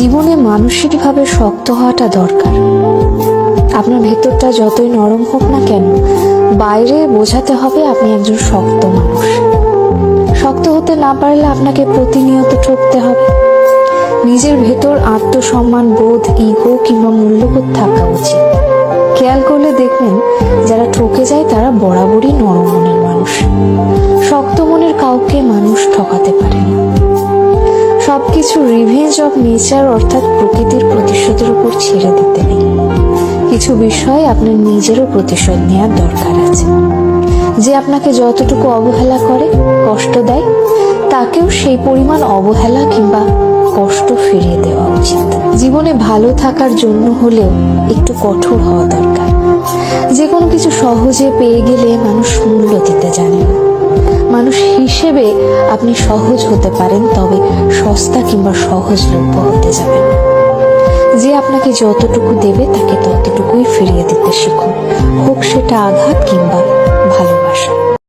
জীবনে মানসিকভাবে শক্ত হওয়াটা দরকার। আপনার ভেতরটা যতই নরম হোক না কেন, বাইরে বোঝাতে হবে আপনি একজন শক্ত মানুষ। শক্ত হতে না পারলে আপনাকে প্রতিনিয়ত ঠকতে হবে। নিজের ভেতর আত্মসম্মান বোধ, ইগো কিংবা মূল্যবোধ থাকা উচিত। খেয়াল করলে দেখবেন যারা ঠকে যায় তারা বরাবরই নরম মনের মানুষ। শক্ত মনের কাউকে মানুষ ঠকাতে পারে না। সবকিছু রিভেঞ্জ অফ নেচার অর্থাৎ প্রকৃতির প্রতিশোধের উপর ছেড়ে দিতে নেই। কিছু বিষয় আপনার নিজেরও প্রতিশোধ নেওয়ার দরকার আছে। যে আপনাকে যতটুকু অবহেলা করে, কষ্ট দেয়, তাকেও সেই পরিমাণ অবহেলা কিংবা কষ্ট ফিরিয়ে দেওয়া উচিত। জীবনে ভালো থাকার জন্য হলেও একটু কঠোর হওয়া দরকার। যে কোনো কিছু সহজে পেয়ে গেলে মানুষ মূল্য দিতে জানে না। মানুষ হিসেবে আপনি সহজ হতে পারেন, তবে সস্তা কিংবা সহজলভ্য হতে যাবেন না। যে আপনাকে যতটুকু দেবে তাকে ততটুকুই ফিরিয়ে দিতে শিখুন, হোক সেটা আঘাত কিংবা